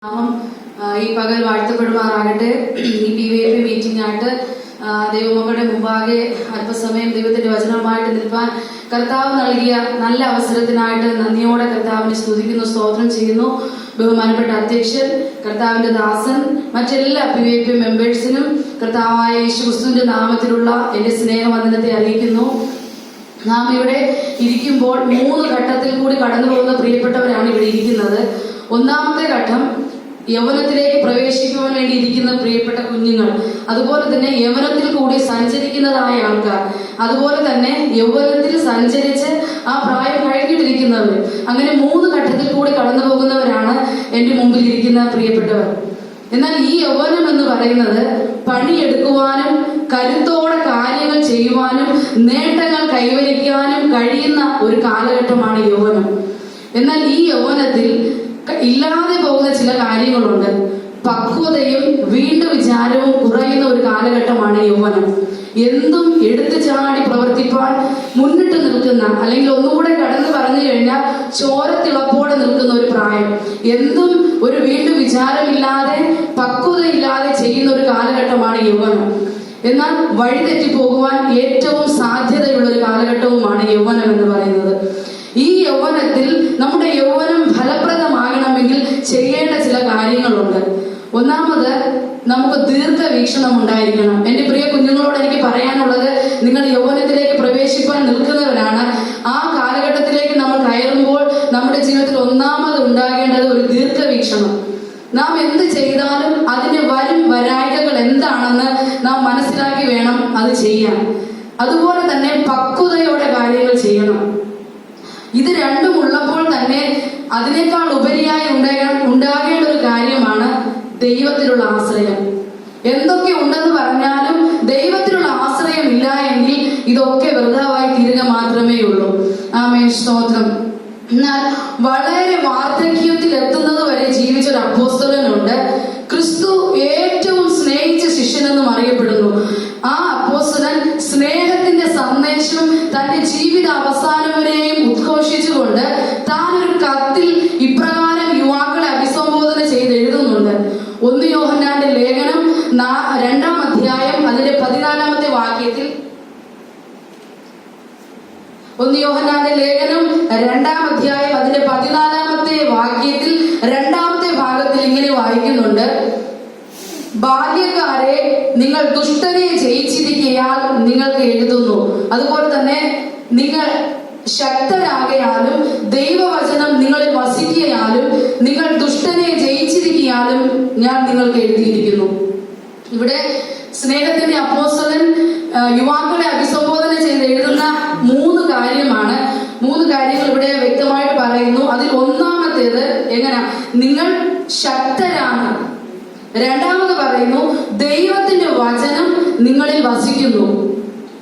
നാമം ഈ പകൽ വാഴ്ത്തപ്പെടുമാറാകട്ടെ. ഈ PVAP മീറ്റിംഗ് ആയിട്ട് ദൈവമക്കളുടെ മുമ്പാകെ അല്പസമയം ദൈവത്തിന്റെ വചനവുമായിട്ട് നിൽപ്പാൻ കർത്താവ് നൽകിയ നല്ല അവസരത്തിനായിട്ട് നന്ദിയോടെ കർത്താവിനെ സ്തുതിക്കുന്നു, സ്തോത്രം ചെയ്യുന്നു. ബഹുമാനപ്പെട്ട അധ്യക്ഷൻ, കർത്താവിന്റെ ദാസൻ, മറ്റെല്ലാ PVAP മെമ്പേഴ്സിനും കർത്താവായ യേശുക്രിസ്തുവിന്റെ നാമത്തിലുള്ള എന്റെ സ്നേഹവന്ദനത്തെ അറിയിക്കുന്നു. നാം ഇവിടെ ഇരിക്കുമ്പോൾ 3 ഘട്ടത്തിൽ കൂടി കടന്നു പോകുന്ന പ്രിയപ്പെട്ടവരാണ് ഇവിടെ ഇരിക്കുന്നത്. ഒന്നാമത്തെ ഘട്ടം യൗവനത്തിലേക്ക് പ്രവേശിക്കുവാൻ വേണ്ടി ഇരിക്കുന്ന പ്രിയപ്പെട്ട കുഞ്ഞുങ്ങൾ, അതുപോലെ തന്നെ യൗവനത്തിൽ കൂടി സഞ്ചരിക്കുന്നതായ ആൾക്കാർ, അതുപോലെ തന്നെ യൗവനത്തിൽ സഞ്ചരിച്ച് ആ പ്രായം കഴിഞ്ഞിട്ടിരിക്കുന്നവർ, അങ്ങനെ 3 ഘട്ടത്തിൽ കൂടി കടന്നു പോകുന്നവരാണ് എന്റെ മുമ്പിൽ ഇരിക്കുന്ന പ്രിയപ്പെട്ടവർ. എന്നാൽ ഈ യൗവനം എന്ന് പറയുന്നത് പണിയെടുക്കുവാനും കരുത്തോടെ കാര്യങ്ങൾ ചെയ്യുവാനും നേട്ടങ്ങൾ കൈവരിക്കാനും കഴിയുന്ന ഒരു കാലഘട്ടമാണ് യൗവനം. എന്നാൽ ഈ യൗവനത്തിൽ ഇല്ലാതെ പോകുന്ന ചില കാര്യങ്ങളുണ്ട്. പക്വതയും വീണ്ടും വിചാരവും കുറയുന്ന ഒരു കാലഘട്ടമാണ് യൗവനം. എന്തും എടുത്തു ചാടി പ്രവർത്തിപ്പാൻ മുന്നിട്ട് നിൽക്കുന്ന, അല്ലെങ്കിൽ ഒന്നുകൂടെ കടന്നു പറഞ്ഞു കഴിഞ്ഞാൽ ചോരത്തിളപ്പോടെ നിൽക്കുന്ന ഒരു പ്രായം. എന്തും ഒരു വീണ്ടും വിചാരമില്ലാതെ പക്വതയില്ലാതെ ചെയ്യുന്ന ഒരു കാലഘട്ടമാണ് യൗവനം. എന്നാൽ വഴിതെറ്റി പോകുവാൻ ഏറ്റവും സാധ്യതയുള്ള ഒരു കാലഘട്ടവുമാണ് യൗവനം എന്ന് പറയുന്നത്. ഈ യൗവനത്തിൽ നമ്മുടെ യൗവനം ഫലപ്രദമാകണമെങ്കിൽ ചെയ്യേണ്ട ചില കാര്യങ്ങളുണ്ട്. ഒന്നാമത്, നമുക്ക് ദീർഘവീക്ഷണം ഉണ്ടായിരിക്കണം. എന്റെ പ്രിയ കുഞ്ഞുങ്ങളോട് എനിക്ക് പറയാനുള്ളത്, നിങ്ങൾ യൗവനത്തിലേക്ക് പ്രവേശിപ്പാൻ നിൽക്കുന്നവരാണ്. ആ കാലഘട്ടത്തിലേക്ക് നമ്മൾ കയറുമ്പോൾ നമ്മുടെ ജീവിതത്തിൽ ഒന്നാമത് ഉണ്ടാകേണ്ടത് ഒരു ദീർഘവീക്ഷണം. നാം എന്ത് ചെയ്താലും അതിന്റെ വരും വരായികകൾ എന്താണെന്ന് നാം മനസ്സിലാക്കി വേണം അത് ചെയ്യാൻ. അതുപോലെ തന്നെ പക്വതയോടെ കാര്യങ്ങൾ ചെയ്യണം. ഇത് രണ്ടും ഉള്ളപ്പോൾ തന്നെ അതിനേക്കാൾ ഉപരിയായി ഉണ്ടാകേണ്ട ഒരു കാര്യമാണ് ദൈവത്തിലുള്ള ആശ്രയം. എന്തൊക്കെ ഉണ്ടെന്ന് പറഞ്ഞാലും ദൈവത്തിലുള്ള ആശ്രയം ഇല്ല എങ്കിൽ ഇതൊക്കെ വൃഥാവായി തീരുക മാത്രമേ ഉള്ളൂ. ആമേൻ, സ്തോത്രം. എന്നാൽ വളരെ വാർദ്ധക്യത്തിൽ എത്തുന്നത് വരെ ജീവിച്ച ഒരു അപ്പോസ്തലനുണ്ട്. ക്രിസ്തു ഏറ്റവും സ്നേഹിച്ച ശിഷ്യനെന്നും അറിയപ്പെടുന്നു. ആ അപ്പോസ്തലൻ സ്നേഹത്തിന്റെ സന്ദേശം തന്റെ ജീവിത അവസാനം വരെയും ഉദ്ഘോഷിച്ചുകൊണ്ട് താൻ ഒരു കത്തിൽ ഇപ്രകാരം യുവാക്കളെ അഭിസംബോധന ചെയ്ത് എഴുതുന്നുണ്ട്. 1 യോഹന്നാന്റെ ലേഖനം 2-ാം അധ്യായം അതിന്റെ 14-ാമത്തെ വാക്യത്തിൽ, 1 യോഹന്നാന്റെ ലേഖനം 2-ാം അധ്യായം അതിന്റെ 14-ാമത്തെ വാക്യത്തിൽ 2-ാമത്തെ ഭാഗത്തിൽ ഇങ്ങനെ വായിക്കുന്നുണ്ട്: ബാല്യക്കാരെ, നിങ്ങൾ ദുഷ്ടനെ ജയിച്ചിരിക്കയാൽ നിങ്ങൾക്ക് എഴുതുന്നു. അതുപോലെ തന്നെ നിങ്ങൾ ശക്തരാകയാലും ദൈവവചനം നിങ്ങളിൽ വസിക്കയാലും നിങ്ങൾ ദുഷ്ടനെ ജയിച്ചിരിക്കയാലും ഞാൻ നിങ്ങൾക്ക് എഴുതിയിരിക്കുന്നു. ഇവിടെ സ്നേഹത്തിന്റെ അപ്പോസ്തലൻ യുവാക്കളെ അഭിസംബോധന ചെയ്ത് എഴുതുന്ന 3 കാര്യമാണ്. 3 കാര്യങ്ങൾ ഇവിടെ വ്യക്തമായിട്ട് പറയുന്നു. അതിൽ ഒന്നാമത്തേത് എങ്ങനെ? നിങ്ങൾ ശക്തരാണ്. രണ്ടാമത് പറയുന്നു, ദൈവത്തിന്റെ വചനം നിങ്ങളിൽ വസിക്കുന്നു.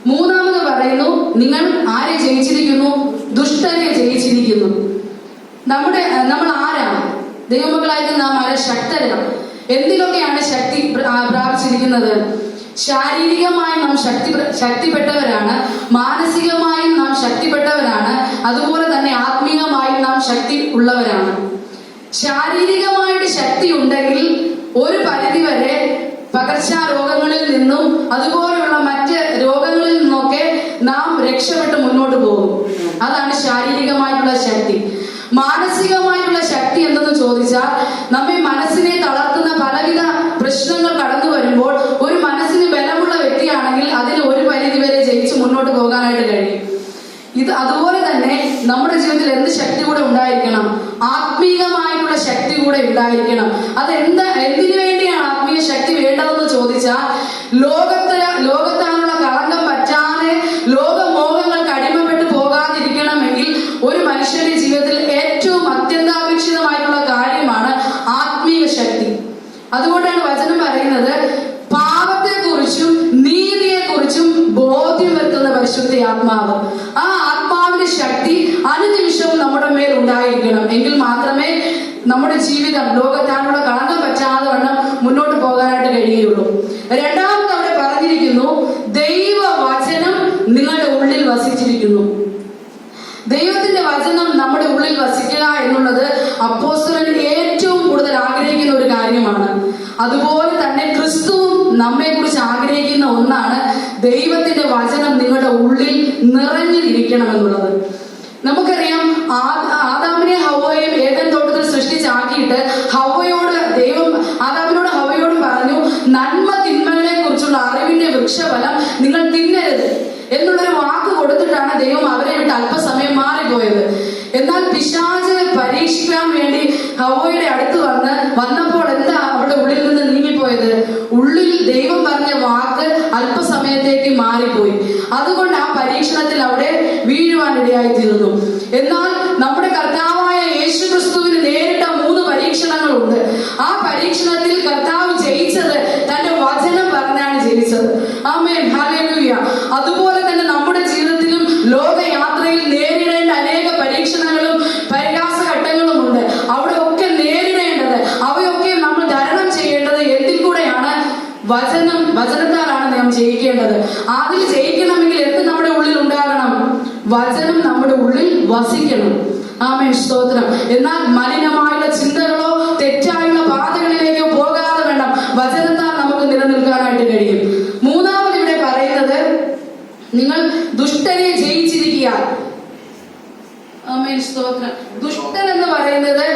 മൂന്നാമത് പറയുന്നു, നിങ്ങൾ ആരെ ജയിച്ചിരിക്കുന്നു? ദുഷ്ടനെ ജയിച്ചിരിക്കുന്നു. നമ്മൾ ആരാണ്? ദൈവമക്കളായിട്ട് നാം ആരെ? ശക്തരാണ്. എന്തിലൊക്കെയാണ് ശക്തി പ്രാപിച്ചിരിക്കുന്നത്? ശാരീരികമായി നാം ശക്തിപ്പെട്ടവരാണ്, മാനസികമായും നാം ശക്തിപ്പെട്ടവരാണ്, അതുപോലെ തന്നെ ആത്മീയമായും നാം ശക്തി ഉള്ളവരാണ്. ശാരീരികമായിട്ട് ശക്തി ഉണ്ടെങ്കിൽ ഒരു പരിധിവരെ പകർച്ചാരോഗങ്ങളിൽ നിന്നും അതുപോലുള്ള മറ്റ് രോഗങ്ങളിൽ നിന്നൊക്കെ നാം രക്ഷപ്പെട്ട് മുന്നോട്ട് പോകും. അതാണ് ശാരീരികമായിട്ടുള്ള ശക്തി. മാനസികമായിട്ടുള്ള ശക്തി എന്തെന്ന് ചോദിച്ചാൽ, നമ്മെ മനസ്സിനെ തളർത്തുന്ന പലവിധ പ്രശ്നങ്ങൾ കടന്നു വരുമ്പോൾ ഒരു മനസ്സിന് ബലമുള്ള വ്യക്തിയാണെങ്കിൽ അതിൽ ഒരു പരിധി വരെ ജയിച്ച് മുന്നോട്ട് പോകാനായിട്ട് കഴിയും. അതുപോലെ തന്നെ നമ്മുടെ ജീവിതത്തിൽ എന്ത് ശക്തി കൂടെ ഉണ്ടായിരിക്കണം? ആത്മീയമായിട്ടുള്ള ശക്തി കൂടെ ഉണ്ടായിരിക്കണം. എന്തിനു വേണ്ടിയാണ് ആത്മീയ ശക്തി വേണ്ടതെന്ന് ചോദിച്ചാൽ, ലോകത്താനുള്ള കളങ്കം പറ്റാതെ ലോകമോഹങ്ങൾക്ക് അടിമപ്പെട്ടു പോകാതിരിക്കണമെങ്കിൽ ഒരു മനുഷ്യന്റെ ജീവിതത്തിൽ ഏറ്റവും അത്യന്താപേക്ഷിതമായിട്ടുള്ള കാര്യമാണ് ആത്മീയ ശക്തി. അതുകൊണ്ടാണ് വചനം പറയുന്നത്, പാപത്തെക്കുറിച്ചും നീതിയെക്കുറിച്ചും ബോധ്യം വരുത്തുന്ന പരിശുദ്ധ ആത്മാവ്. ആ ആത്മാവിന്റെ ശക്തി അനുനിമിഷവും നമ്മുടെ മേൽ ഉണ്ടായിരിക്കണം. എങ്കിൽ മാത്രമേ നമ്മുടെ ജീവിതം ലോകത്താനുള്ള കളങ്കം പറ്റാതെ വണ്ണം മുന്നോട്ട് പോകാനായിട്ട് കഴിയുള്ളൂ. രണ്ടാമത് അവിടെ പറഞ്ഞിരിക്കുന്നു, ദൈവവചനം നിങ്ങളുടെ ഉള്ളിൽ വസിച്ചിരിക്കുന്നു. ദൈവത്തിന്റെ വചനം നമ്മുടെ ഉള്ളിൽ വസിക്കുക എന്നുള്ളത് അപ്പോസ്തലൻ ഏറ്റവും കൂടുതൽ ആഗ്രഹിക്കുന്ന അതുപോലെ തന്നെ ക്രിസ്തുവും നമ്മെ കുറിച്ച് ആഗ്രഹിക്കുന്ന ഒന്നാണ് ദൈവത്തിന്റെ വചനം നിങ്ങളുടെ ഉള്ളിൽ നിറഞ്ഞിരിക്കണം എന്നുള്ളത്. നമുക്കറിയാം, ആദാമിനെ ഹവ്വയെയും ഏദൻ തോട്ടത്തിൽ സൃഷ്ടിച്ചാക്കിയിട്ട് ദൈവം ആദാമിനോട് ഹവ്വയോടും പറഞ്ഞു, നന്മ തിന്മകളെ കുറിച്ചുള്ള അറിവിന്റെ വൃക്ഷഫലം നിങ്ങൾ തിന്നരുത് എന്നുള്ളൊരു വാക്ക് കൊടുത്തിട്ടാണ് ദൈവം അവരെ വിട്ട് അല്പസമയം മാറിപ്പോയത്. എന്നാൽ പിശാച് പരീക്ഷിക്കാൻ വേണ്ടി ഹവ്വയുടെ അടുത്ത് വന്നപ്പോൾ എന്താ അവിടെ ഉള്ളിൽ നിന്ന് നീങ്ങിപ്പോയത്? ഉള്ളിൽ ദൈവം പറഞ്ഞ വാക്ക് അല്പസമയത്തേക്ക് മാറിപ്പോയി. അതുകൊണ്ട് ആ പരീക്ഷണത്തിൽ അവിടെ വീഴുവാനിടയായി തീർന്നു. എന്നാൽ നമ്മുടെ കർത്താവായ യേശു ക്രിസ്തുവിന് നേരിട്ട 3 പരീക്ഷണങ്ങളുണ്ട്. ആ പരീക്ഷണത്തിൽ കർത്താവ് ജയിച്ചത് തന്റെ വചനം പറഞ്ഞാണ് ജയിച്ചത്. ആമേൻ, ഹല്ലേലൂയ. അതുപോലെ തന്നെ നമ്മുടെ ജീവിതത്തിലും ലോകയാത്രയിൽ നേരിടേണ്ട അനേക പരീക്ഷണങ്ങളും പ്രയാസഘട്ടങ്ങളും ഉണ്ട്. അവിടെ ഒക്കെ നേരിടേണ്ടത്, അവയൊക്കെ നമ്മൾ തരണം ചെയ്യേണ്ടത് എന്തിൽ കൂടെയാണ്? വചനത്താലാണ് നാം ജയിക്കേണ്ടത്. അതിൽ ജയിക്കണമെങ്കിൽ എന്ത് നമ്മുടെ ഉള്ളിൽ ഉണ്ടാകണം? വചനം നമ്മുടെ ഉള്ളിൽ വസിക്കണം. ആമേൻ, സ്തോത്രം. എന്നാൽ മലിനമായുള്ള ചിന്തകളോ തെറ്റായുള്ള പാതകളിലേക്കോ പോകാതെ വേണം വചനത്താൽ നമുക്ക് നിലനിൽക്കാനായിട്ട് കഴിയും. മൂന്നാമത് ഇവിടെ പറയുന്നത്, നിങ്ങൾ ദുഷ്ടനെ ജയിച്ചിരിക്കുക. ആമേൻ, സ്തോത്രം. ദുഷ്ടൻ എന്ന് പറയുന്നത്